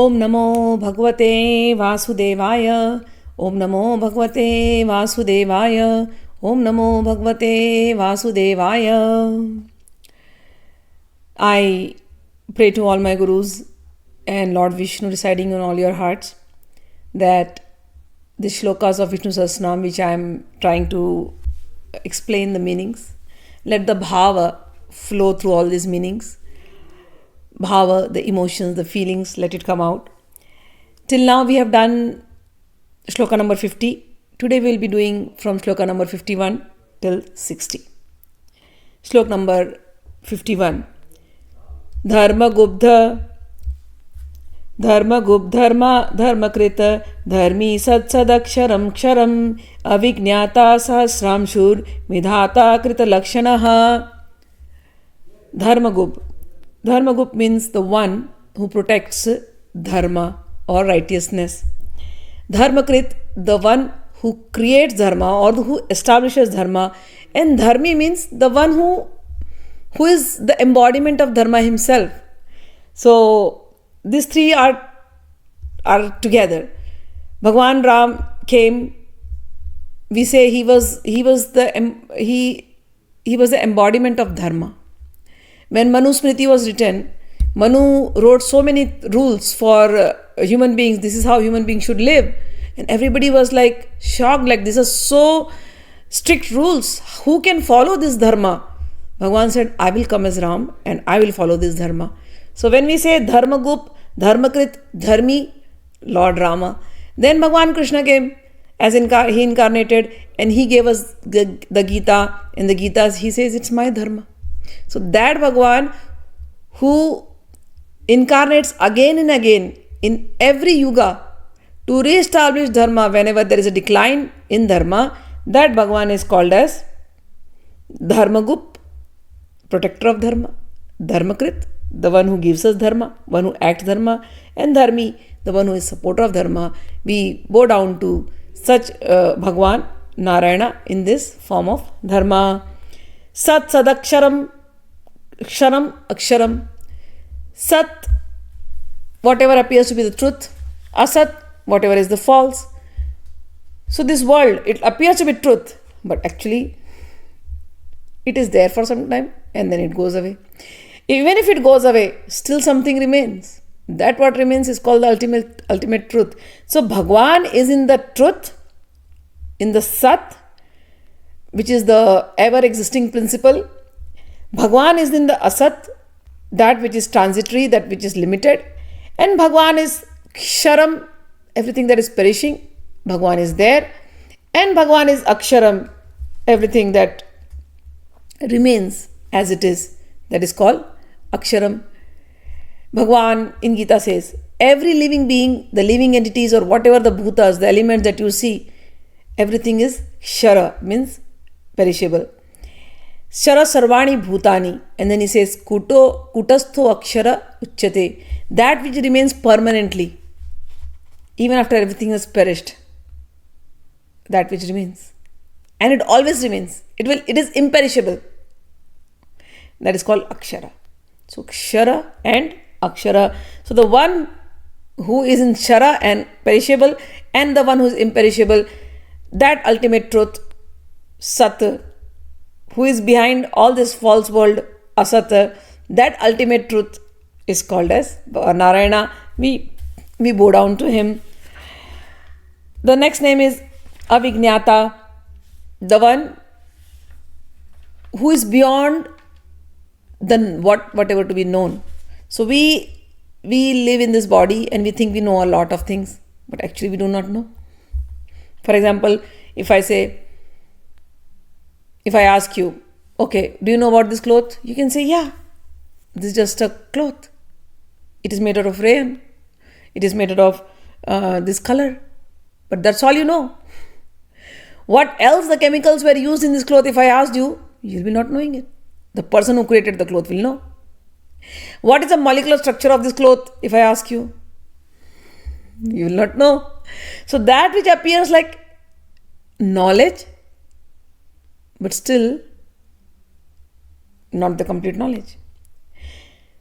Om Namo Bhagavate Vasudevaya. Om Namo Bhagavate Vasudevaya. Om Namo Bhagavate Vasudevaya. I pray to all my Gurus and Lord Vishnu residing in all your hearts that the shlokas of Vishnu Sahasranama, which I am trying to explain the meanings, let the bhava flow through all these meanings. Bhava, the emotions, the feelings, let it come out. Till now we have done shloka number 50. Today we will be doing from shloka number 51 till 60. Shloka number 51. Dharma gubdha dharmakrita dharmi satsadaksharam ksharam avijñata sahasramshur vidhata krita lakshanaha. Dharmagup means the one who protects dharma or righteousness. Dharmakrit, the one who creates dharma or who establishes dharma. And dharmi means the one who is the embodiment of dharma himself. So these three are together. Bhagwan Ram came. We say he was the embodiment of dharma. When Manu Smriti was written, Manu wrote so many rules for human beings. This is how human beings should live. And everybody was like shocked, like this is so strict rules. Who can follow this dharma? Bhagwan said, I will come as Ram and I will follow this dharma. So when we say Dharmagup, Dharmakrit, Dharmi, Lord Rama, then Bhagwan Krishna came as he incarnated and he gave us the Gita. In the Gitas he says it's my dharma. So that Bhagwan who incarnates again and again in every yuga to re-establish dharma whenever there is a decline in dharma, that Bhagwan is called as Dharmagup, protector of dharma, Dharmakrit, the one who gives us dharma, one who acts dharma, and Dharmi, the one who is supporter of dharma. We bow down to such Bhagwan Narayana in this form of dharma. Sat sadaksharam ksharam aksharam. Sat, whatever appears to be the truth. Asat, whatever is the false. So this world, it appears to be truth, but actually it is there for some time and then it goes away. Even if it goes away, still something remains. That what remains is called the ultimate truth. So Bhagwan is in the truth, in the Sat, which is the ever-existing principle. Bhagwan is in the Asat, that which is transitory, that which is limited. And Bhagwan is Ksharam, everything that is perishing. Bhagwan is there. And Bhagwan is Aksharam, everything that remains as it is. That is called Aksharam. Bhagwan in Gita says, every living being, the living entities or whatever the bhutas, the elements that you see, everything is Kshara, means perishable. Shara sarvani bhutani. And then he says, kutastho akshara uchyate. That which remains permanently, even after everything has perished. That which remains. And it always remains. It is imperishable. That is called akshara. So kshara and akshara. So the one who is in kshara and perishable and the one who is imperishable, that ultimate truth, Sat, who is behind all this false world, Asat, that ultimate truth is called as Narayana. We bow down to him. The next name is Avijñata, the one who is beyond whatever to be known. So we live in this body and we think we know a lot of things, but actually we do not know. For example, if I ask you, okay, do you know about this cloth? You can say, yeah, this is just a cloth. It is made out of rayon. It is made out of this color. But that's all you know. What else the chemicals were used in this cloth, if I asked you, you'll be not knowing it. The person who created the cloth will know. What is the molecular structure of this cloth, if I ask you? You will not know. So that which appears like knowledge, but still not the complete knowledge.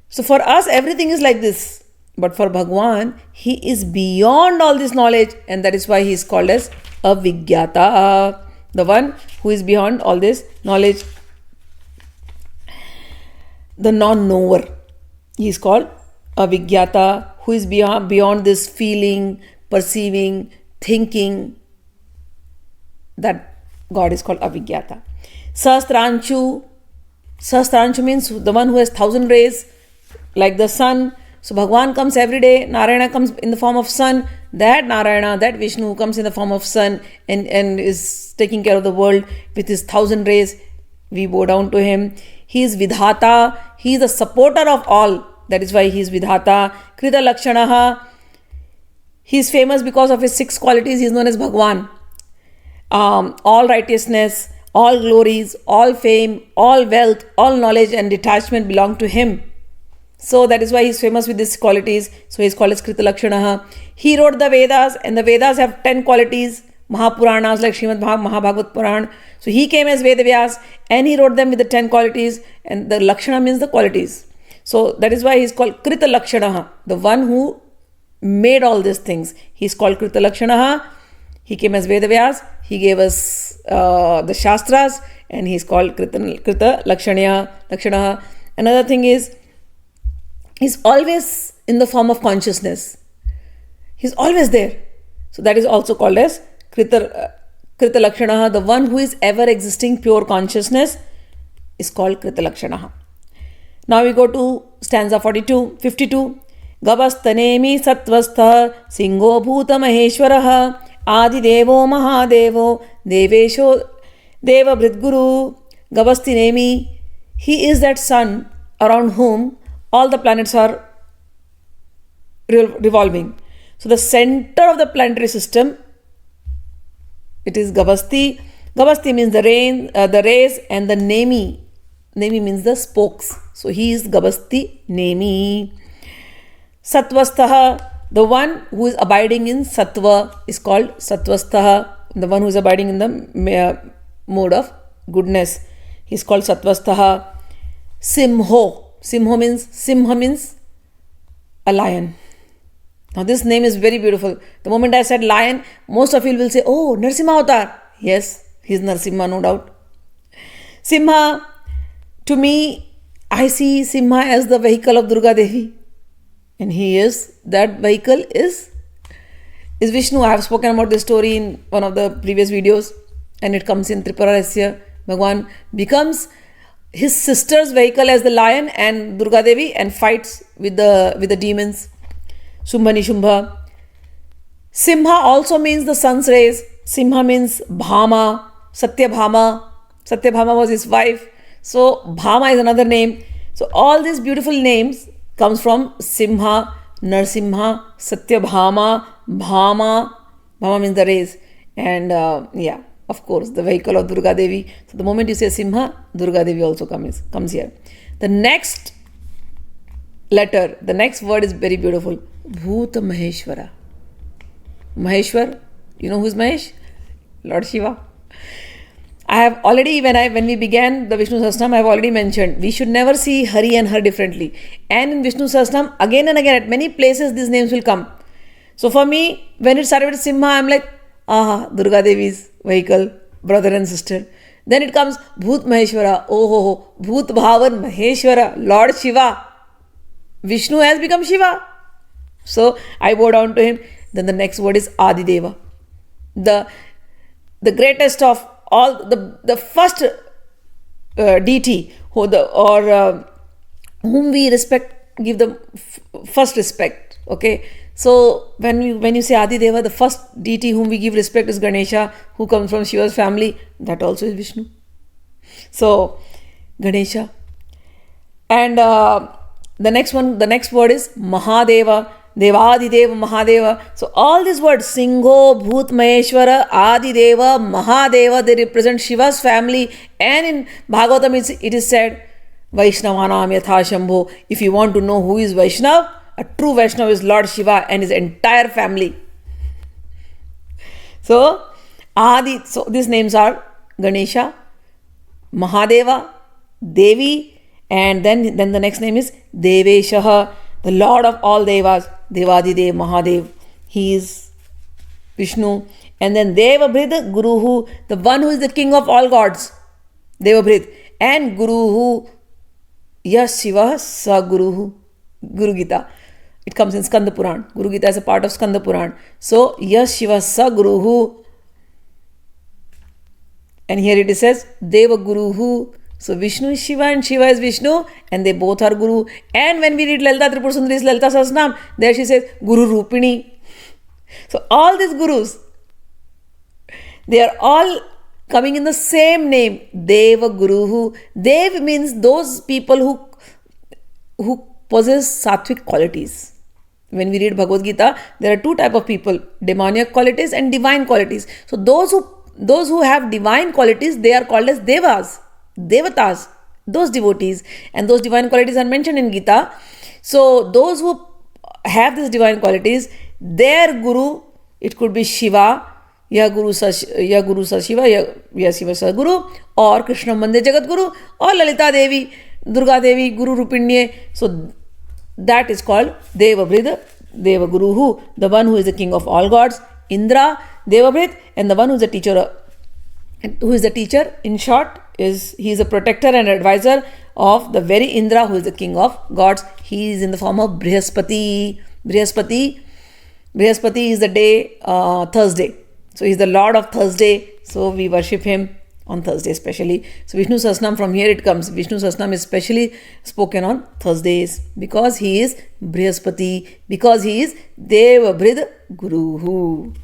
So for us, everything is like this. But for Bhagwan, he is beyond all this knowledge, and that is why he is called as Avigyata, the one who is beyond all this knowledge, the non-knower. He is called Avigyata, who is beyond this feeling, perceiving, thinking. That God is called Avigyata. Sahasranchu means the one who has 1,000 rays, like the sun. So Bhagwan comes every day, Narayana comes in the form of sun. That Narayana, that Vishnu comes in the form of sun and is taking care of the world with his 1,000 rays. We bow down to him. He is Vidhata. He is the supporter of all. That is why he is Vidhata. Krita Lakshanaha. He is famous because of his 6 qualities. He is known as Bhagwan. All righteousness, all glories, all fame, all wealth, all knowledge and detachment belong to him. So that is why he is famous with these qualities. So he is called as Krita Lakshanaha. He wrote the Vedas, and the Vedas have 10 qualities. Mahapuranas like Srimad Mahabharata Puran. So he came as Vedavyas and he wrote them with the 10 qualities, and the Lakshana means the qualities. So that is why he is called Krita Lakshanaha, the one who made all these things. He is called Krita Lakshanaha. He came as Vedavyas. He gave us the Shastras, and he is called Krita Lakshanaha. Another thing is, he's always in the form of consciousness. He's always there. So that is also called as Krita Lakshanaha. The one who is ever existing pure consciousness is called Krita Lakshanaha. Now we go to stanza 52. Gavastanemi satvastha singho bhuta maheshwaraha Adidevo Mahadevo Devesho Deva Bridguru Gavastinemi. He is that sun around whom all the planets are revolving. So the center of the planetary system, it is Gavasti. Gavasti means the rays, and the Nemi. Nemi means the spokes. So he is Gavasti Nemi. Satvastaha, the one who is abiding in Sattva is called Sattvastaha. The one who is abiding in the mode of goodness, he is called Sattvastaha. Simha means a lion. Now this name is very beautiful. The moment I said lion, most of you will say, oh, Narsimha Avatar. Yes, he is Narsimha, no doubt. Simha, to me, I see Simha as the vehicle of Durga Devi. And that vehicle is Vishnu. I have spoken about this story in one of the previous videos, and it comes in Triparasya. Bhagwan becomes his sister's vehicle as the lion and Durga Devi, and fights with the demons. Shumbha Nishubha. Simha also means the sun's rays. Simha means Bhama, Satyabhama. Satyabhama was his wife. So Bhama is another name. So all these beautiful names comes from Simha, Narsimha, Satyabhama, Bhama. Bhama means the rays. And of course, the vehicle of Durga Devi. So the moment you say Simha, Durga Devi also comes here. The next letter, the next word is very beautiful. Bhuta Maheshwara. Maheshwar, you know who is Mahesh? Lord Shiva. I have already, when we began the Vishnu Sahasranama, I have already mentioned, we should never see Hari and her differently. And in Vishnu Sahasranama, again and again, at many places, these names will come. So for me, when it started with Simha, I'm like, Durga Devi's vehicle, brother and sister. Then it comes Bhut Maheshwara, Bhut Bhavan Maheshwara, Lord Shiva. Vishnu has become Shiva. So I bow down to him. Then the next word is Adideva. The greatest of all, the first deity whom we respect, give the first respect. Okay. So when you say Adideva, the first deity whom we give respect is Ganesha, who comes from Shiva's family. That also is Vishnu. So Ganesha. And the next word is Mahadeva. Adidevo Mahadeva. So all these words, Singho, Bhut Maheshwara, Adideva, Mahadeva, they represent Shiva's family. And in Bhagavatam it is said, Vaishnavanam Yatha Shambho. If you want to know who is Vaishnav, a true Vaishnav is Lord Shiva and his entire family. So these names are Ganesha, Mahadeva, Devi, and then the next name is Deveshaha. the Lord of all Devas, Adidevo Mahadevo. He is Vishnu. And then Devabhrid Guruhu, the one who is the king of all gods, Devabhrid. And Guruhu, Yas Shiva Sa Guruhu, Guru Gita. It comes in Skanda Puran. Guru Gita is a part of Skanda Puran. So, Yas Shiva Sa Guruhu. And here it says, Deva Guruhu. So, Vishnu is Shiva and Shiva is Vishnu. And they both are Guru. And when we read Lalita Tripura Sundari's Lalita Sahasranama, there she says, Guru Rupini. So, all these Gurus, they are all coming in the same name, Deva Guruhu. Dev means those people who possess sattvic qualities. When we read Bhagavad Gita, there are two types of people, demoniac qualities and divine qualities. So those who have divine qualities, they are called as Devas, Devatas, those devotees. And those divine qualities are mentioned in Gita. So those who have these divine qualities, their Guru, it could be Shiva, या गुरु सा शिवा या शिव सा गुरु, और कृष्ण मंदिर जगत गुरु, और ललिता देवी, दुर्गा देवी, गुरु रूपिण्य. So that is called Devabhrid, Deva Guruhu, the one who is the king of all gods, Indra, Devabhrid, and the one who is the teacher. Who is the teacher? In short, he is a protector and advisor of the very Indra who is the king of gods. He is in the form of Brihaspati. Brihaspati is the day Thursday. So he is the Lord of Thursday. So we worship him on Thursday especially. So Vishnu Sahasranama, from here it comes. Vishnu Sahasranama is specially spoken on Thursdays because he is Brihaspati, because he is Devabhrid Guruhu.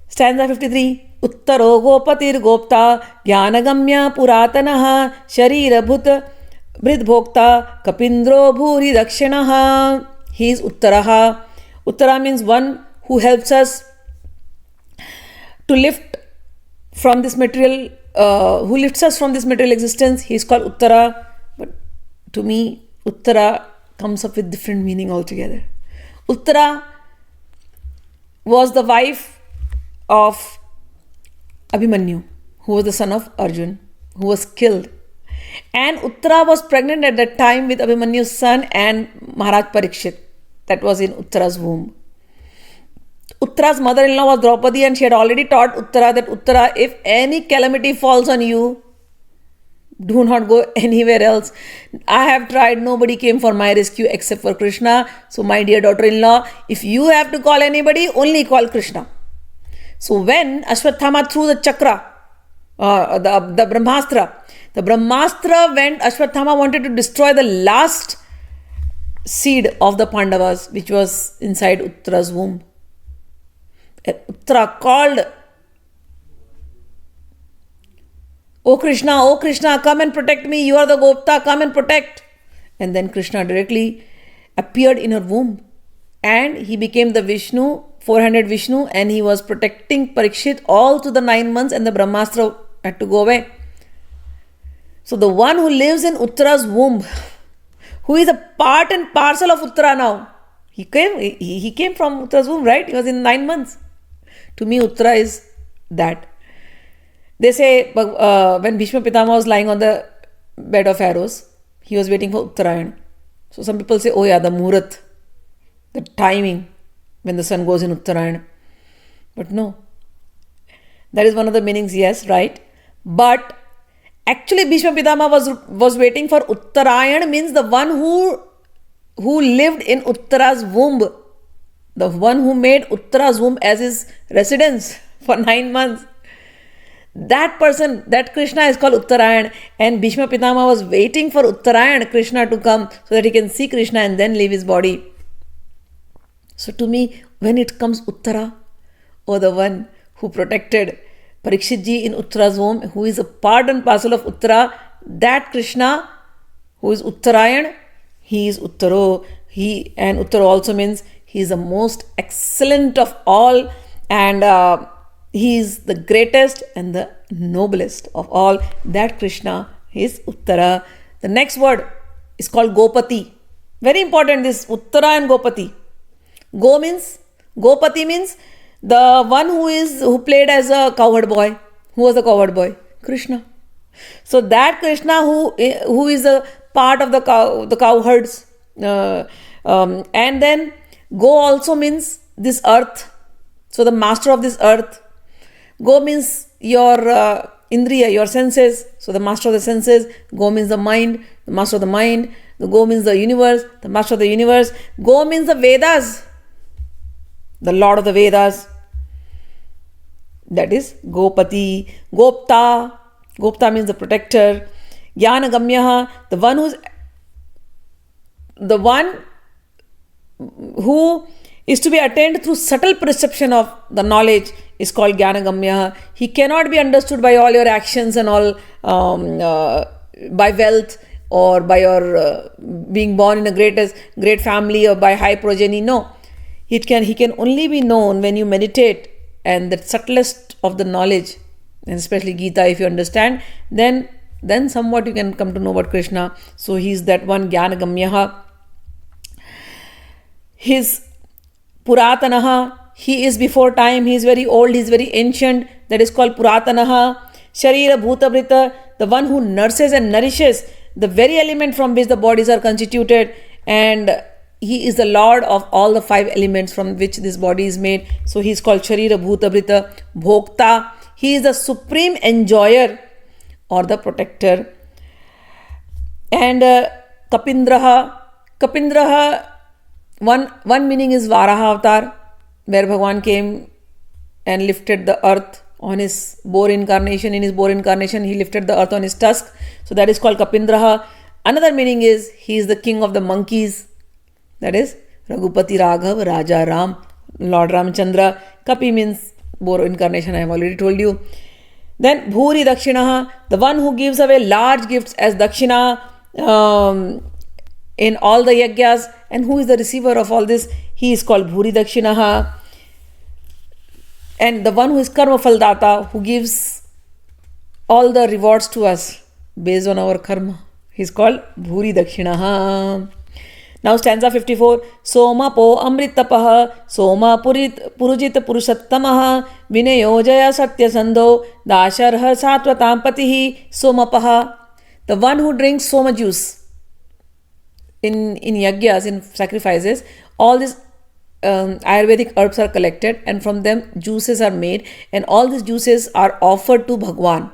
Stanza 53. Uttaro gopatir gopta jnanagamya puratanaha sharirabhut bhridbhokta kapindro bhuri dakshinaha. He is Uttaraha. Uttara means one who helps us to lift from this material, who lifts us from this material existence. He is called Uttara. But to me, Uttara comes up with different meaning altogether. Uttara was the wife of Abhimanyu, who was the son of Arjun, who was killed. And Uttara was pregnant at that time with Abhimanyu's son and Maharaj Parikshit. That was in Uttara's womb. Uttara's mother-in-law was Draupadi, and she had already taught Uttara that Uttara, if any calamity falls on you, do not go anywhere else. I have tried, nobody came for my rescue except for Krishna. So my dear daughter-in-law, if you have to call anybody, only call Krishna. So when Ashwathama threw the chakra, the Brahmastra went, Ashwathama wanted to destroy the last seed of the Pandavas, which was inside Uttara's womb. Uttara called, oh Krishna, come and protect me. You are the Gopta, come and protect. And then Krishna directly appeared in her womb. And he became the Vishnu, 400 Vishnu, and he was protecting Parikshit all through the 9 months, and the Brahmastra had to go away. So the one who lives in Uttara's womb, who is a part and parcel of Uttara now, he came from Uttara's womb, right? He was in 9 months. To me, Uttara is that. They say when Bhishma Pitama was lying on the bed of arrows, he was waiting for Uttarayan. So some people say, oh yeah, the Muhurat, the timing when the sun goes in Uttarayan. But no. That is one of the meanings, yes, right? But actually Bhishma Pitama was waiting for Uttarayan, means the one who lived in Uttara's womb. The one who made Uttara's womb as his residence for 9 months. That person, that Krishna is called Uttarayan, and Bhishma Pitama was waiting for Uttarayan, Krishna, to come so that he can see Krishna and then leave his body. So to me, when it comes Uttara, or the one who protected Parikshit ji in Uttara's womb, who is a part and parcel of Uttara, that Krishna, who is Uttarayan, he is Uttaro. And Uttaro also means he is the most excellent of all, and he is the greatest and the noblest of all. That Krishna is Uttara. The next word is called Gopati. Very important, this Uttara and Gopati. Gopati means the one who played as a cowherd boy. Who was a cowherd boy? Krishna. So that Krishna who is a part of the cowherds, And then Go also means this earth. So the master of this earth. Go means your indriya, your senses. So the master of the senses. Go means the mind, the master of the mind. The Go means the universe, the master of the universe. Go means the Vedas, the lord of the Vedas. That is Gopati. Gopta. Gopta means the protector. Jnana Gamyaha, the one who is to be attained through subtle perception of the knowledge is called Jnana Gamyaha. He cannot be understood by all your actions and all, by wealth or by your being born in a great family or by high progeny. No, he can only be known when you meditate, and the subtlest of the knowledge, and especially Gita, if you understand, then somewhat you can come to know about Krishna. So he is that one, Jnana Gamyaha. His Puratanaha, he is before time, he is very old, he is very ancient, that is called Puratanaha. Sharira Bhutavrita, the one who nurses and nourishes the very element from which the bodies are constituted, and he is the lord of all the 5 elements from which this body is made. So he is called Sharira Bhutavrita. Bhokta, he is the supreme enjoyer or the protector. And Kapindraha, one meaning is Varaha avatar, where Bhagwan came and lifted the earth on his boar incarnation. In his boar incarnation, he lifted the earth on his tusk. So that is called Kapindraha. Another meaning is he is the king of the monkeys. That is Raghupati Raghav Raja Ram, Lord Ramchandra. Kapi means boar incarnation, I have already told you. Then Bhuri Dakshinaha, the one who gives away large gifts as Dakshina in all the yagyas. And who is the receiver of all this? He is called Bhuri Dakshinaha. And the one who is Karma Faldata, who gives all the rewards to us based on our karma, he is called Bhuri Dakshinaha. Now stanza 54. Soma po amritapaha, Soma purujit purushattamaha, vinayojaya satya sandho, dasharha satvatam patihi, somapaha. The one who drinks soma juice in yagyas, in sacrifices, all these Ayurvedic herbs are collected, and from them juices are made, and all these juices are offered to Bhagwan.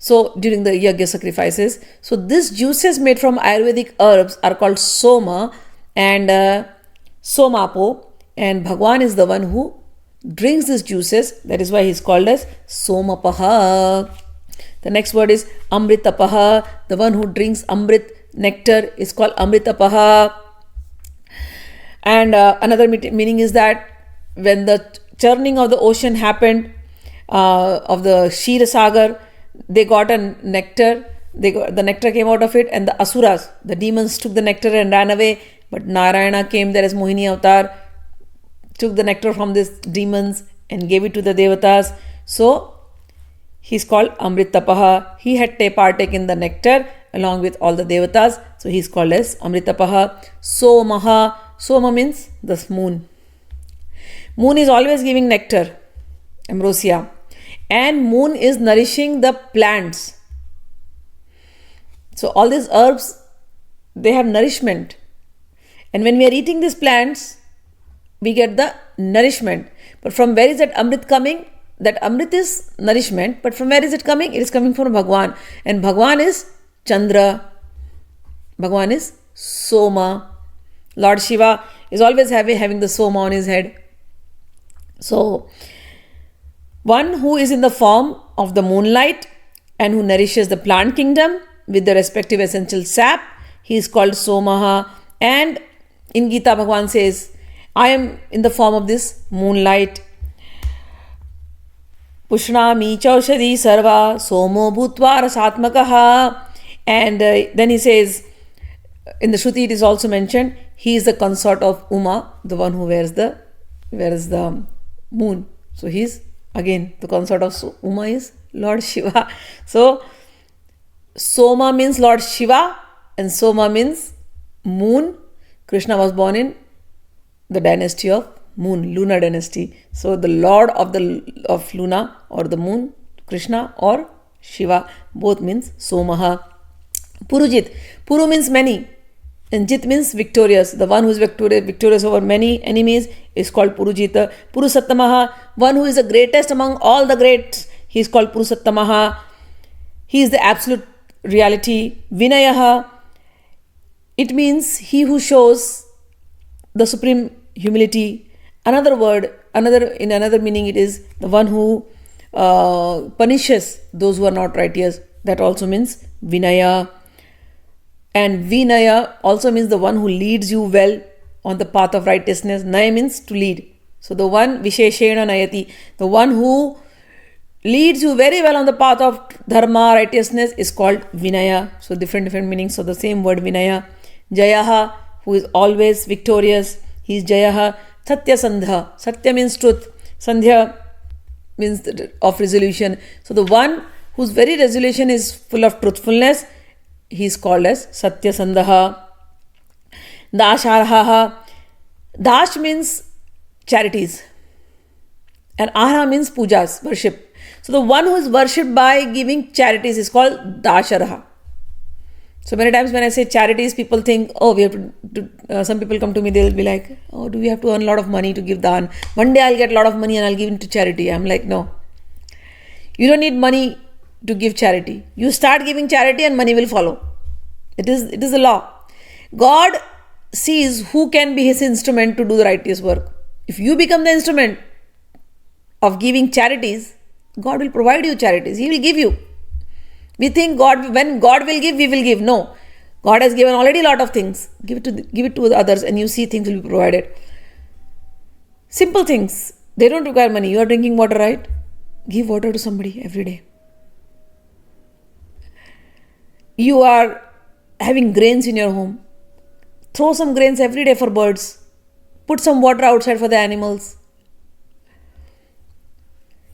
So during the yagya sacrifices, so these juices made from Ayurvedic herbs are called soma and somapo, and Bhagwan is the one who drinks these juices. That is why he is called as somapaha. The next word is amritapaha. The one who drinks amrit, nectar, is called amritapaha. And another meaning is that when the churning of the ocean happened, of the Shira Sagar, they got a nectar. The nectar came out of it, and the asuras, the demons, took the nectar and ran away. But Narayana came there as Mohini avatar, took the nectar from these demons and gave it to the devatas. So he is called Amritapaha. He had partaken the nectar along with all the devatas. So he is called as Amritapaha. Somaha. Soma means the moon. Moon is always giving nectar, ambrosia. And moon is nourishing the plants. So all these herbs, they have nourishment. And when we are eating these plants, we get the nourishment. But from where is that Amrit coming? That Amrit is nourishment. But from where is it coming? It is coming from Bhagwan. And Bhagwan is Chandra. Bhagwan is Soma. Lord Shiva is always having the Soma on his head. So one who is in the form of the moonlight and who nourishes the plant kingdom with the respective essential sap, he is called Somaha. And in Gita, Bhagwan says, I am in the form of this moonlight. Pushnami chaushadi sarva somo bhutva rasatmakaha. And then he says, in the Shruti it is also mentioned, he is the consort of Uma, the one who wears the moon. So he is again the consort of Uma is Lord Shiva. So Soma means Lord Shiva and Soma means moon. Krishna was born in the dynasty of moon, lunar dynasty. So the lord of Luna or the moon, Krishna or Shiva, both means Somaha. Purujit. Puru means many. And Jit means victorious. The one who is victorious over many enemies is called Purujita. Purusattamaha, one who is the greatest among all the greats, he is called Purusattamaha. He is the absolute reality. Vinayaha, it means he who shows the supreme humility. Another word, in another meaning, it is the one who punishes those who are not righteous. That also means Vinaya. And Vinaya also means the one who leads you well on the path of righteousness. Naya means to lead. So the one Visheshena Nayati, the one who leads you very well on the path of dharma, righteousness, is called Vinaya. So different meanings of the same word Vinaya. Jayaha, who is always victorious, he is Jayaha. Satya Sandha, Satya means truth, Sandhya means of resolution. So the one whose very resolution is full of truthfulness, he is called as Satya Sandha. Dasharhaha, Dash means charities and Ahara means pujas, worship. So the one who is worshipped by giving charities is called Dasharha. So many times when I say charities, people think, oh, we have to some people come to me, they'll be like, oh, do we have to earn a lot of money to give dhan? One day I'll get a lot of money and I'll give it to charity. I'm like, no. You don't need money to give charity. You start giving charity and money will follow. It is a law. God sees who can be his instrument to do the righteous work. If you become the instrument of giving charities, God will provide you charities. He will give you. We think when God will give, we will give. No. God has given already a lot of things. Give it to others and you see things will be provided. Simple things. They don't require money. You are drinking water, right? Give water to somebody every day. You are having grains in your home. Throw some grains every day for birds. Put some water outside for the animals.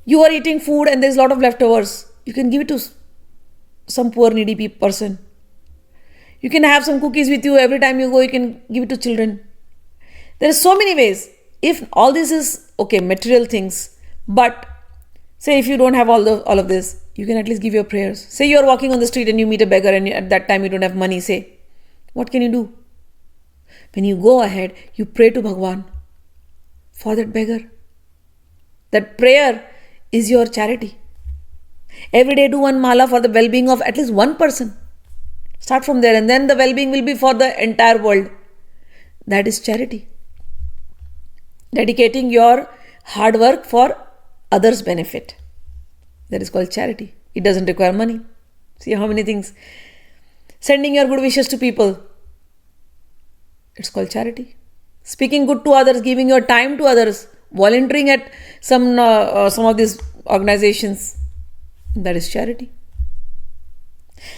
You are eating food and there is a lot of leftovers. You can give it to some poor needy person. You can have some cookies with you every time you go. You can give it to children. There are so many ways. If all this is okay, material things, but say if you don't have all of this, you can at least give your prayers. Say you are walking on the street and you meet a beggar and at that time you don't have money. Say, what can you do? When you go ahead, you pray to Bhagwan for that beggar. That prayer is your charity. Every day do one mala for the well-being of at least one person. Start from there and then the well-being will be for the entire world. That is charity. Dedicating your hard work for others' benefit. That is called charity. It doesn't require money. See how many things. Sending your good wishes to people. It's called charity. Speaking good to others, giving your time to others, volunteering at some of these organizations. That is charity.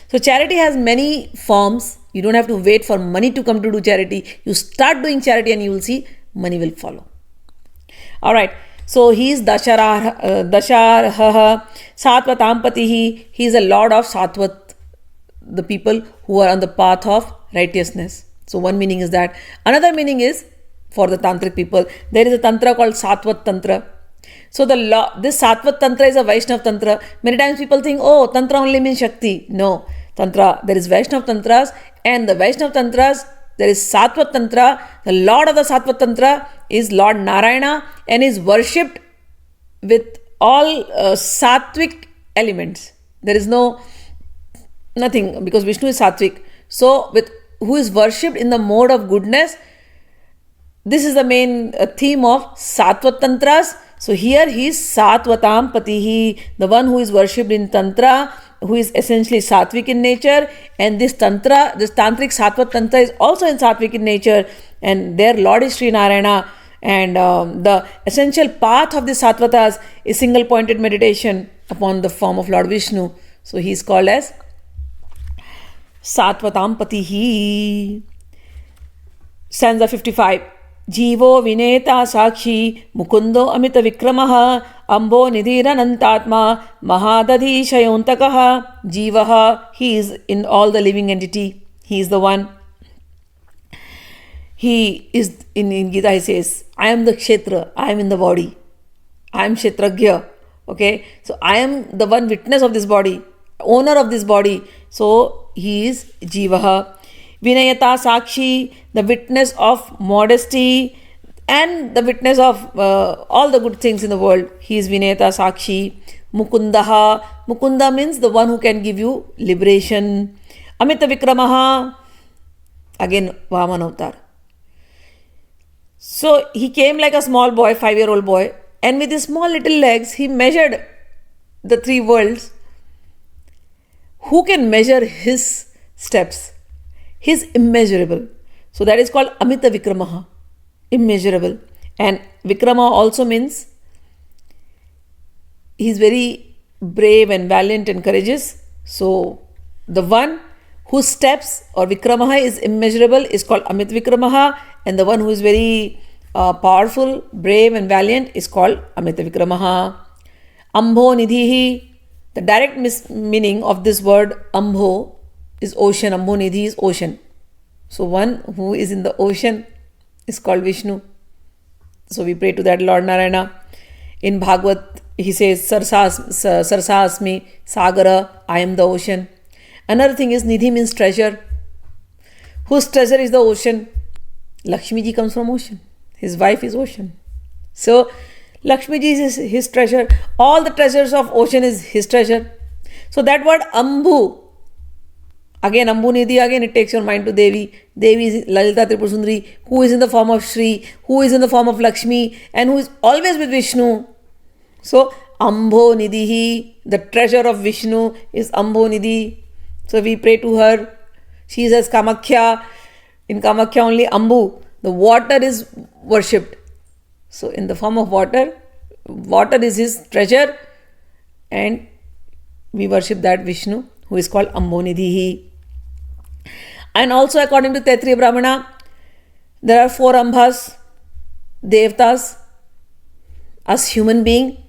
So charity has many forms. You don't have to wait for money to come to do charity. You start doing charity and you will see money will follow. Alright. So he is Dasharha, Satvatampatihi. He is a lord of Satvat, the people who are on the path of righteousness. So one meaning is that. Another meaning is for the tantric people. There is a tantra called Satvat Tantra. So this Satvat Tantra is a Vaishnav Tantra. Many times people think, oh, Tantra only means Shakti. No, Tantra. There is Vaishnav Tantras and the Vaishnav Tantras, there is Satvat Tantra. The Lord of the Satvat Tantra is Lord Narayana and is worshipped with all Sattvic elements. There is nothing because Vishnu is Sattvic. So who is worshipped in the mode of goodness. This is the main theme of Satvat Tantras. So here he is Satvatam Patihi, the one who is worshipped in Tantra, who is essentially Sattvic in nature. And this Tantric Satvat Tantra is also in Sattvic in nature. And their Lord is Sri Narayana. And the essential path of the Sattvatas is single pointed meditation upon the form of Lord Vishnu. So he is called as Satvatam Patihi. Stanza 55. Jivo vineta sakshi mukundo amita vikramaha ambo nidhiranantatma mahadadhi shayontakaha. Jivaha, he is in all the living entity. He is the one. He is, in Gita he says, I am the Kshetra, I am in the body. I am Kshetragya. Okay, so I am the one witness of this body, owner of this body. So he is Jivaha. Vinayata Sakshi, the witness of modesty and the witness of all the good things in the world. He is Vinayata Sakshi. Mukundaha. Mukunda means the one who can give you liberation. Amita Vikramaha. Again, Vaman Avatar. So he came like a small boy, 5-year-old boy, and with his small little legs, he measured the 3 worlds. Who can measure his steps? He is immeasurable. So that is called Amita Vikramaha, immeasurable. And Vikrama also means he is very brave and valiant and courageous. So the one whose steps or Vikramaha is immeasurable is called Amit Vikramaha, and the one who is very powerful, brave and valiant is called Amita Vikramaha. Ambho Nidhihi. The direct meaning of this word Ambho is ocean. Ambho Nidhi is ocean. So one who is in the ocean is called Vishnu. So we pray to that Lord Narayana. In Bhagavad, he says, Sarsasmi Sagara, I am the ocean. Another thing is Nidhi means treasure. Whose treasure is the ocean? Lakshmi ji comes from ocean. His wife is ocean. So Lakshmi ji is his treasure. All the treasures of ocean is his treasure. So that word Ambhu, again Ambhu Nidhi, again it takes your mind to Devi. Devi is Lalita Tripura Sundari, who is in the form of Shri, who is in the form of Lakshmi, and who is always with Vishnu. So Ambho Nidhi, the treasure of Vishnu is Ambho Nidhi. So we pray to her. She is as Kamakhya. In Kamakhya only Ambu, the water is worshipped. So in the form of water, water is his treasure, and we worship that Vishnu who is called Ambonidhihi. And also according to Taittiriya Brahmana, there are 4 Ambhas, Devtas, us human being,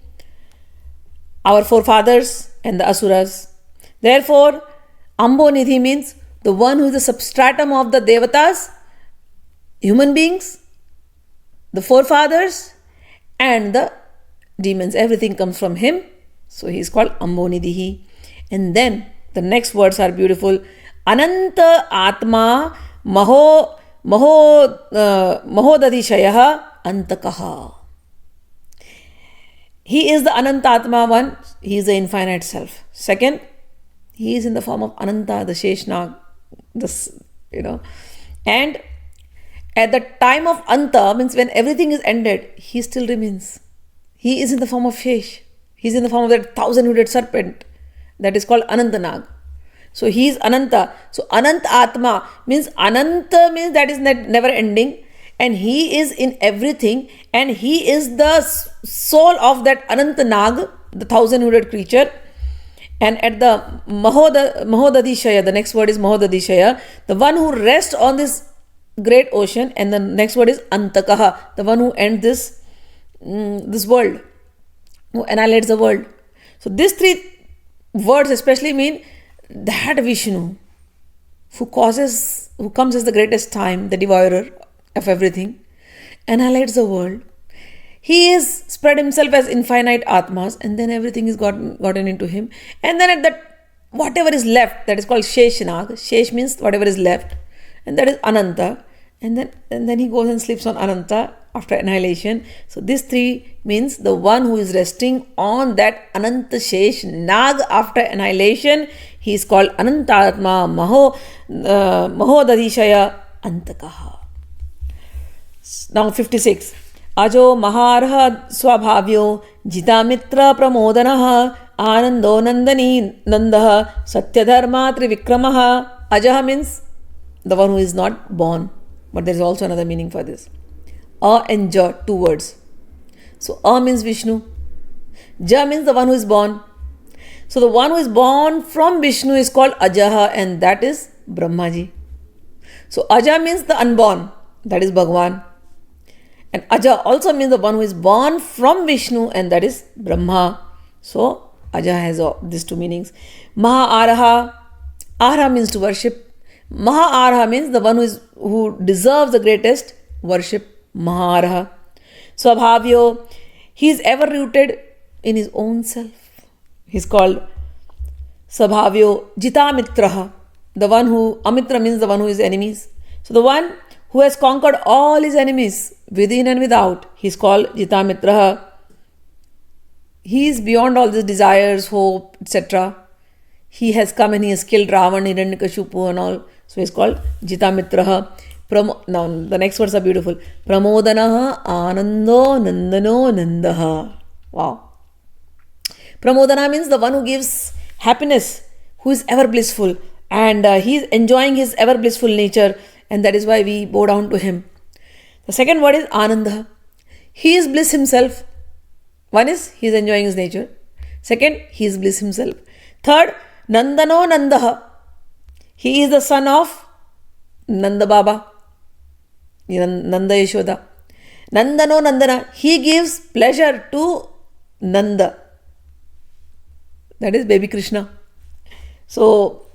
our forefathers and the Asuras. Therefore, Ambonidhi means the one who is the substratum of the Devatas, human beings, the forefathers and the demons. Everything comes from him. So he is called Ambonidhihi. And then the next words are beautiful. Ananta Atma Mahodadishayaha Antakaha. He is the Ananta Atma one. He is the infinite self. Second, he is in the form of Ananta, the Sheshnag. And at the time of Anta, means when everything is ended, he still remains. He is in the form of Shesh. He is in the form of that 1,000-headed serpent that is called Anantanag. So he is Ananta. So Ananta Atma means Ananta means that is never ending, and he is in everything, and he is the soul of that Anantanag, the 1,000-headed creature. And at the Mahodadishaya, the next word is Mahodadishaya, the one who rests on this great ocean, and the next word is Antakaha, the one who ends this world, who annihilates the world. So these 3 words especially mean that Vishnu who comes as the greatest time, the devourer of everything, annihilates the world. He is spread himself as infinite Atmas, and then everything is gotten into him. And then at that, whatever is left, that is called Sheshnag. Shesh means whatever is left, and that is Ananta. And then he goes and sleeps on Ananta after annihilation. So this 3 means the one who is resting on that Ananta Shesh Nag after annihilation. He is called Anantatma Mahodadishaya Antakaha. Now 56. Ajo Maharha Swabhavyo Jitamitra Pramodanaha Anando Nandani Nandaha Satyadharma Trivikramaha. Ajaha means the one who is not born. But there is also another meaning for this. A and Ja, 2 words. So A means Vishnu. Ja means the one who is born. So the one who is born from Vishnu is called Ajaha, and that is Brahmaji. So Aja means the unborn, that is Bhagwan. And Aja also means the one who is born from Vishnu, and that is Brahma. So Aja has these 2 meanings. Maha-araha. Araha means to worship. Maha-araha means the one who deserves the greatest worship. Maha-araha. Swabhavyo. He is ever rooted in his own self. He is called Swabhavyo Jitamitraha, the one who, Amitra means the one who is enemies. So the one who has conquered all his enemies within and without, he is called Jitamitra. He is beyond all these desires, hope, etc. He has come and he has killed Ravan, Hiranyakashipu and all. So he is called Jitamitra. Now the next words are beautiful. Pramodanaha Anando Nandano Nandaha. Wow. Pramodana means the one who gives happiness, who is ever blissful, and he is enjoying his ever blissful nature, and that is why we bow down to him. The second word is Ananda. He is bliss himself. One is he is enjoying his nature. Second, he is bliss himself. Third, Nandano Nandaha. He is the son of Nanda Baba, Nanda Yashoda. Nandano Nandana. He gives pleasure to Nanda. That is baby Krishna. So,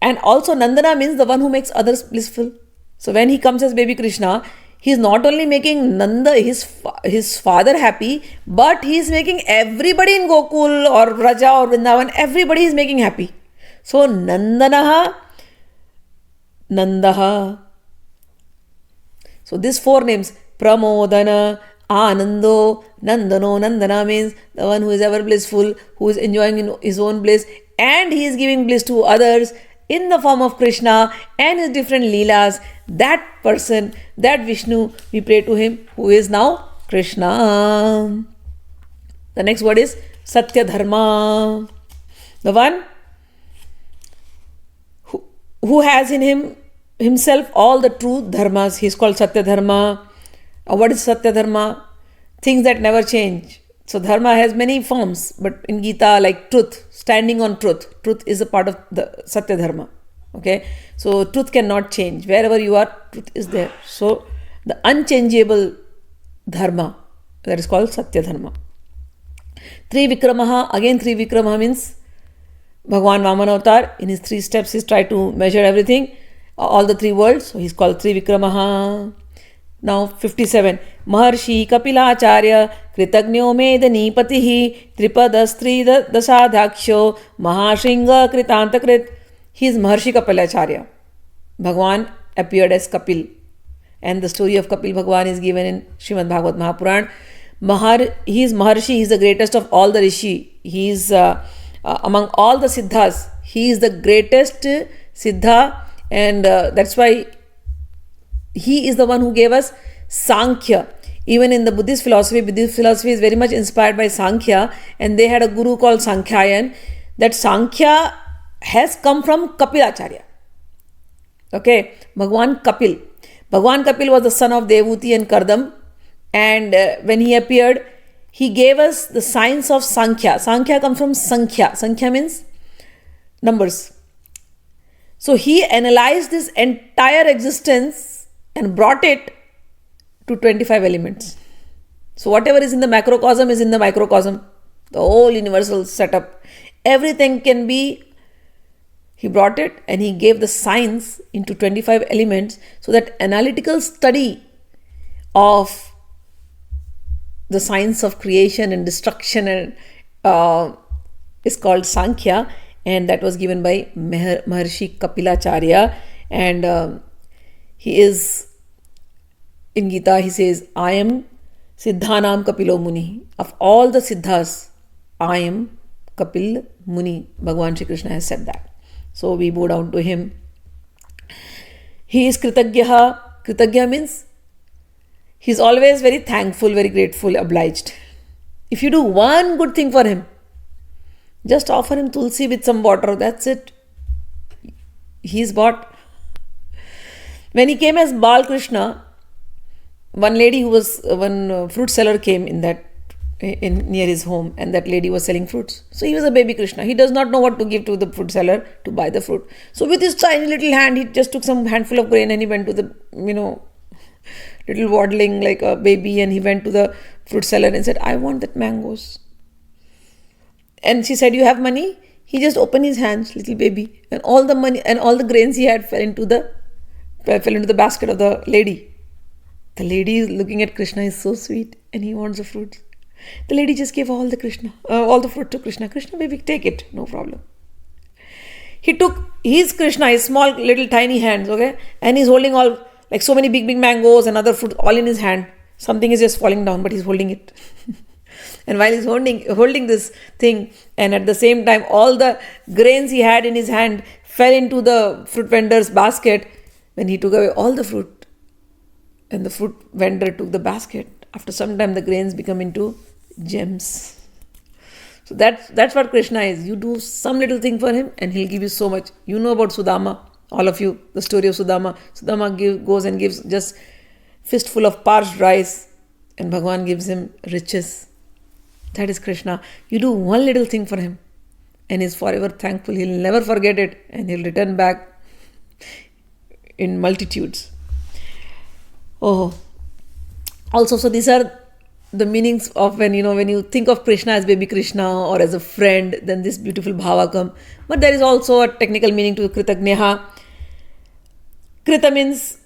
and also Nandana means the one who makes others blissful. So when he comes as baby Krishna, he is not only making Nanda, his father, happy, but he is making everybody in Gokul or Vraja or Vrindavan, everybody is making happy. So Nandanaha, Nandaha. So these four names, Pramodana, Anando, Nandano. Nandana means the one who is ever blissful, who is enjoying his own bliss, and he is giving bliss to others in the form of Krishna and his different Leelas. That person, that Vishnu, we pray to him, who is now Krishna. The next word is Satya Dharma. The one who has in himself all the true dharmas. He is called Satya Dharma. What is Satya Dharma? Things that never change. So Dharma has many forms, but in Gita, like truth, standing on truth. Truth is a part of the Satya Dharma. Okay, so truth cannot change. Wherever you are, truth is there. So the unchangeable Dharma, that is called Satya Dharma. Trivikramaha, again Trivikramaha means Bhagwan Vamana Avatar. In his 3 steps, he's tried to measure everything, all the 3 worlds. So he's called Trivikramaha. Now 57. Maharshi Kapilacharya Kritagno Medani Patihi Tripadastri Dasadhaksho Mahashringa Kritantakrit. He is Maharshi Kapilacharya. Bhagwan appeared as Kapil. And the story of Kapil Bhagwan is given in Srimad Bhagavad Mahapuran. He is Maharshi, he is the greatest of all the Rishi. He is among all the Siddhas. He is the greatest Siddha, and that's why he is the one who gave us Sankhya. Even in the Buddhist philosophy is very much inspired by Sankhya, and they had a guru called Sankhyayan. That Sankhya has come from Kapilacharya. Okay, Bhagwan Kapil. Bhagwan Kapil was the son of Devuti and Kardam, and when he appeared, he gave us the science of Sankhya. Sankhya comes from Sankhya. Sankhya means numbers. So he analyzed this entire existence and brought it to 25 elements. So whatever is in the macrocosm is in the microcosm. The whole universal setup. Everything can be, he brought it and he gave the science into 25 elements, so that analytical study of the science of creation and destruction and is called Sankhya, and that was given by Maharshi Kapilacharya. And he is, in Gita he says, I am Siddhanam Kapilo Muni. Of all the Siddhas, I am Kapil Muni. Bhagwan Shri Krishna has said that. So we bow down to him. He is Kritagyaha. Kritagya means he is always very thankful, very grateful, obliged. If you do one good thing for him, just offer him tulsi with some water, that's it. He is bought. When he came as Bal Krishna, one lady who was, one fruit seller came near his home, and that lady was selling fruits. So he was a baby Krishna. He does not know what to give to the fruit seller to buy the fruit. So with his tiny little hand, he just took some handful of grain and he went to the, little waddling like a baby, and he went to the fruit seller and said, I want that mangoes. And she said, you have money? He just opened his hands, little baby, and all the money and all the grains he had fell into the basket of the lady. The lady is looking at Krishna, is so sweet, and he wants the fruits. The lady just gave all the fruit to Krishna. Krishna, baby, take it, no problem. he took his Krishna, his small little tiny hands, okay, and he's holding all like so many big mangoes and other fruits all in his hand. Something is just falling down, but he's holding it. And while he's holding this thing, and at the same time all the grains he had in his hand fell into the fruit vendor's basket, when he took away all the fruit and the fruit vendor took the basket, after some time the grains become into gems. So that's what Krishna is. You do some little thing for him and he'll give you so much. You know about Sudama, all of you, the story of Sudama. Sudama goes and gives just fistful of parched rice and Bhagavan gives him riches. That is Krishna. You do one little thing for him and he's forever thankful. He'll never forget it and he'll return back in multitudes. Oh, also, so these are the meanings of when you think of Krishna as baby Krishna or as a friend, then this beautiful bhava come. But there is also a technical meaning to Kritagneha. Krita means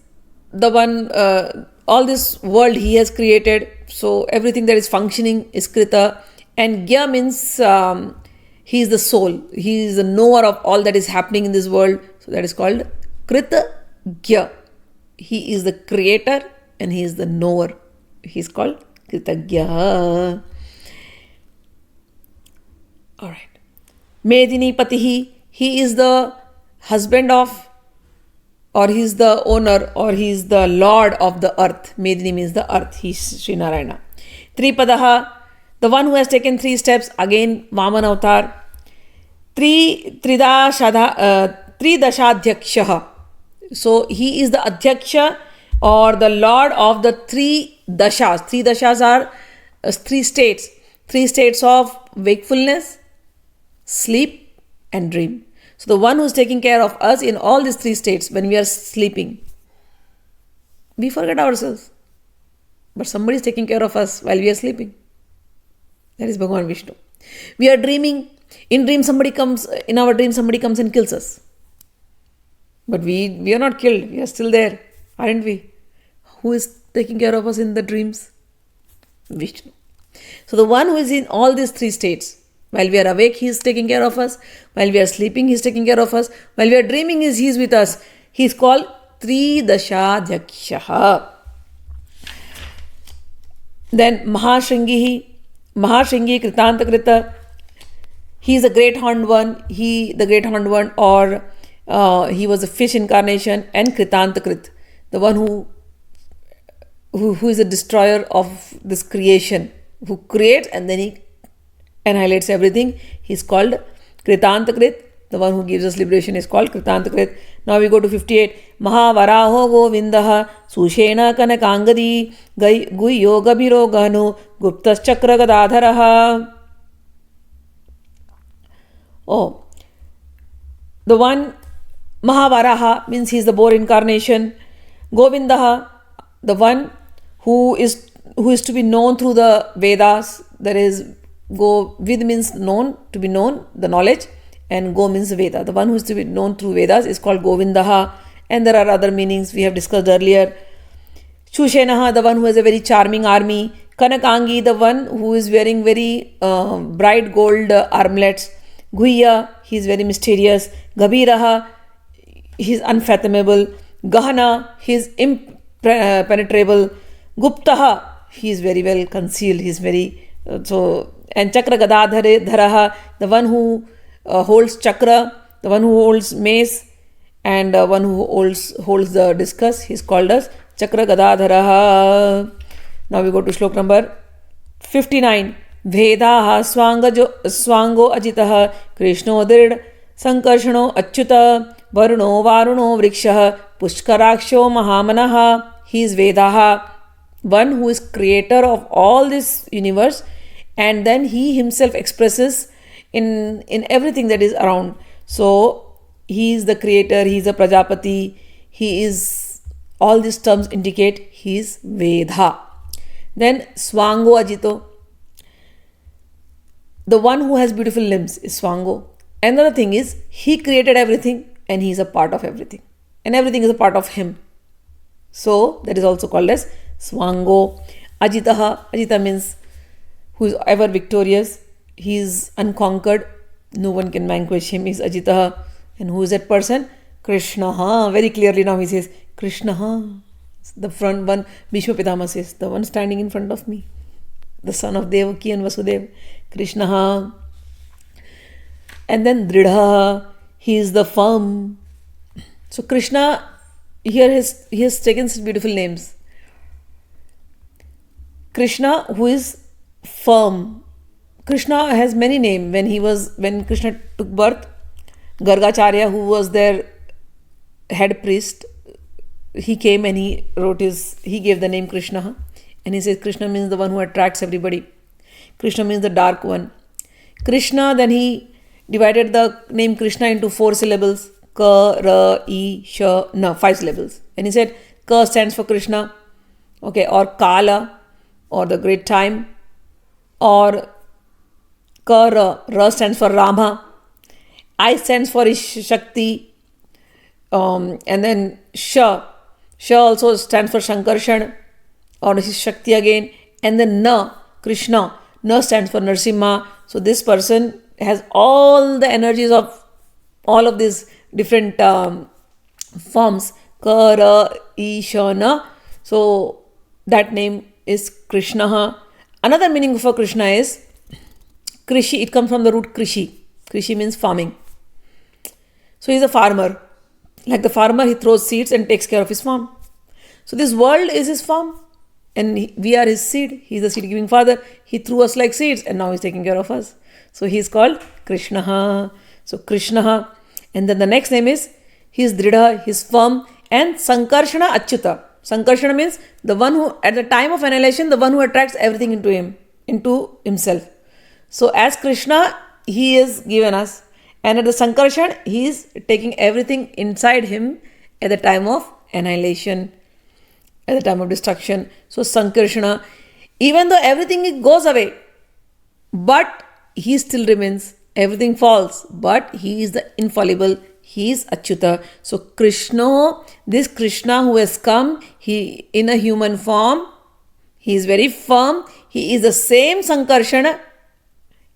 the one, all this world he has created. So everything that is functioning is Krita. And Gya means he is the soul. He is the knower of all that is happening in this world. So that is called Krita Gya. He is the creator and he is the knower. He is called Kritagya. Alright. Medini Patihi. He is the husband of, or he is the owner, or he is the lord of the earth. Medini means the earth. He is Sri Narayana. Tripadaha. The one who has taken 3 steps. Again, Vaman avatar. Tridashadhyakshaha. So he is the Adhyaksha or the Lord of the 3 dashas. 3 dashas are 3 states. 3 states of wakefulness, sleep and dream. So the one who is taking care of us in all these 3 states, when we are sleeping, we forget ourselves. But somebody is taking care of us while we are sleeping. That is Bhagavan Vishnu. We are dreaming. In our dream somebody comes and kills us. But we are not killed. We are still there, aren't we? Who is taking care of us in the dreams? Vishnu. So the one who is in all these 3 states, while we are awake, he is taking care of us. While we are sleeping, he is taking care of us. While we are dreaming, he is with us. He is called Tridashadhyakshaha. Then Mahashringi Kritantakrita. He is the great horned one. Or he was a fish incarnation, and Kritantakrit, the one who is a destroyer of this creation, who creates and then he annihilates everything. He is called Kritantakrit. The one who gives us liberation is called Kritantakrit. Now we go to 58. Mahavaraho Govindaha Sushena Kanakangadi Guyo Gabiro Ganu Guptas Chakra Gadadharaha. Oh, the one Mahavaraha means he is the boar incarnation. Govindaha, the one who is to be known through the Vedas. That is, Vid means known, to be known, the knowledge, and Go means Veda. The one who is to be known through Vedas is called Govindaha, and there are other meanings we have discussed earlier. Shushenaha, the one who has a very charming army. Kanakangi, the one who is wearing very bright gold armlets. Guhya, he is very mysterious. Gabiraha, he is unfathomable. Gahana, he is impenetrable. Guptaha, he is very well concealed. He is very and Chakra Gadadharaha, the one who holds chakra, the one who holds mace, and one who holds the discus. He is called as Chakra Gadadharaha. Now we go to Shloka number 59. Vedaha swango ajitaha Krishno drid sankarshano achyuta varuno varuno vrikshaha pushkaraksho mahamanaha. He is Vedaha, one who is creator of all this universe, and then he himself expresses in everything that is around. So he is the creator, he is a Prajapati, he is, all these terms indicate he is Vedha. Then Swango Ajito, the one who has beautiful limbs is Swango. Another thing is, he created everything and he is a part of everything. And everything is a part of him. So that is also called as Swango. Ajitaha, Ajita means who is ever victorious. He is unconquered. No one can vanquish him. He is Ajitaha. And who is that person? Krishna. Very clearly now he says, Krishna. The front one, Bhishma Pitama says, the one standing in front of me. The son of Devaki and Vasudeva. Krishna. And then Dridha. He is the firm. So Krishna, here he has taken such beautiful names. Krishna, who is firm. Krishna has many names. When Krishna took birth, Gargacharya, who was their head priest, he came and he gave the name Krishna. And he says Krishna means the one who attracts everybody. Krishna means the dark one. Krishna, then he divided the name Krishna into 4 syllables. Ka, Ra, I, Sha, Na, 5 syllables. And he said Ka stands for Krishna, okay, or Kala, or the great time, or Ka, Ra stands for Rama, I stands for Shakti, and then Sha also stands for Shankarshan, or Shakti again, and then Na, Krishna, Na stands for Narsimha. So this person has all the energies of all of these different forms. Ka, Ra, I, Sha, Na. So that name is Krishna. Another meaning for Krishna is Krishi. It comes from the root Krishi. Krishi means farming. So he's a farmer. Like the farmer, he throws seeds and takes care of his farm. So this world is his farm. And we are his seed. He's the seed-giving father. He threw us like seeds and now he's taking care of us. So he's called Krishna. So Krishna. And then the next name is, he is Dridha, his firm, and Sankarshana Achyuta. Sankarshana means the one who, at the time of annihilation, the one who attracts everything into himself. So as Krishna, he is given us. And at the Sankarshan, he is taking everything inside him at the time of annihilation, at the time of destruction. So Sankarshana, even though everything goes away, but he still remains. Everything falls, but he is the infallible. He is Achyuta. So Krishna, this Krishna who has come, he in a human form, he is very firm. He is the same Sankarshana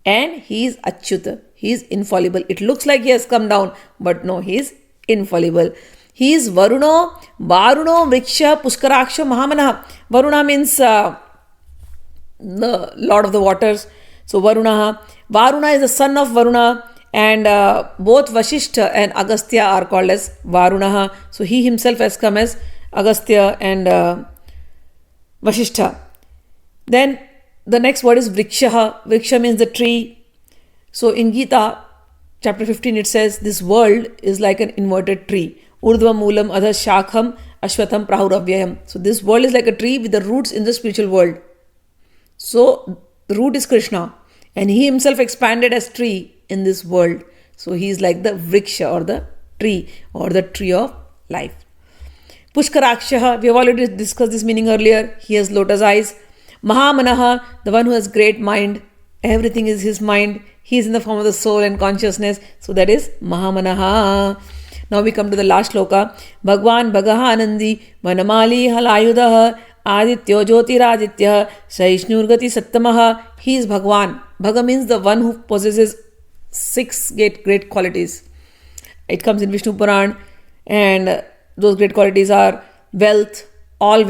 and he is Achyuta. He is infallible. It looks like he has come down, but no, he is infallible. He is Varuno, Varuno, Vriksha, Puskaraksha, Mahamana. Varuna means the Lord of the waters. So Varuna is the son of Varuna, and both Vashishta and Agastya are called as Varuna. So he himself has come as Agastya and Vashishta. Then the next word is Vriksha. Vriksha means the tree. So in Gita, chapter 15, it says this world is like an inverted tree. Urdhva Moolam Adha Shakham Ashwatam Prahuravyayam. So this world is like a tree with the roots in the spiritual world. So the root is Krishna. And he himself expanded as tree in this world. So he is like the Vriksha or the tree of life. Pushkarakshaha, we have already discussed this meaning earlier. He has lotus eyes. Mahamanaha, the one who has great mind. Everything is his mind. He is in the form of the soul and consciousness. So that is Mahamanaha. Now we come to the last shloka. Bhagwan Bhagaha Anandi Vanamali Halayudaha Adityo Jyotiraditya Saishnurgati Sattamaha. He is Bhagwan. Bhaga means the one who possesses 6 great qualities. It comes in Vishnu Puran, and those great qualities are wealth, all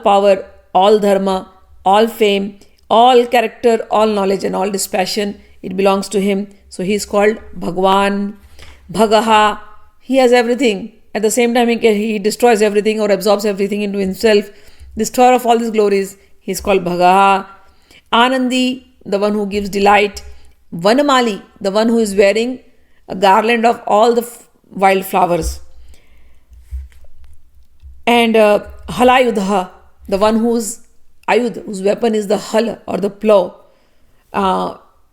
power, all dharma, all fame, all character, all knowledge and all dispassion. It belongs to him. So he is called Bhagwan. Bhagaha, he has everything. At the same time, he destroys everything or absorbs everything into himself. Destroyer of all these glories, he is called Bhagaha. Anandi, the one who gives delight. Vanamali, the one who is wearing a garland of all the wild flowers. And Halayudha, the one whose weapon is the hal or the plow.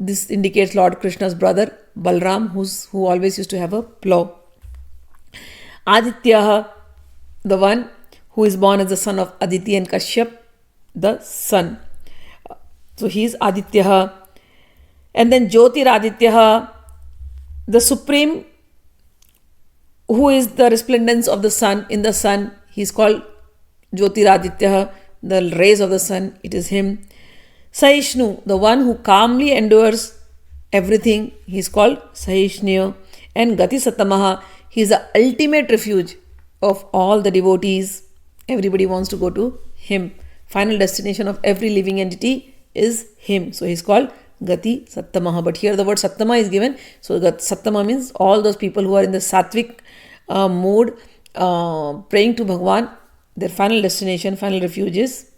This indicates Lord Krishna's brother Balram, who always used to have a plow. Aditya, the one who is born as the son of Aditi and Kashyap, the sun. So he is Aditya. And then Jyotiraditya, the supreme, who is the resplendence of the sun. In the sun, he is called Jyotiraditya, the rays of the sun. It is him. Saishnu, the one who calmly endures everything, he is called Saishnu. And Gati Sattamaha, he is the ultimate refuge of all the devotees. Everybody wants to go to him. Final destination of every living entity is him. So he's called Gati Sattamaha. But here the word Sattama is given. So Sattama means all those people who are in the sattvic mood, praying to Bhagwan. Their final destination, final refuge is,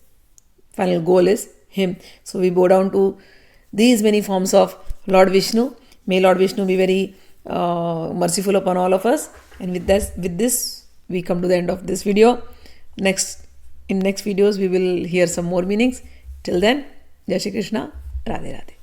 final goal is him. So we bow down to these many forms of Lord Vishnu. May Lord Vishnu be very merciful upon all of us. And with this, we come to the end of this video. In next videos, we will hear some more meanings. Till then, Jai Shri Krishna, Radhe Radhe.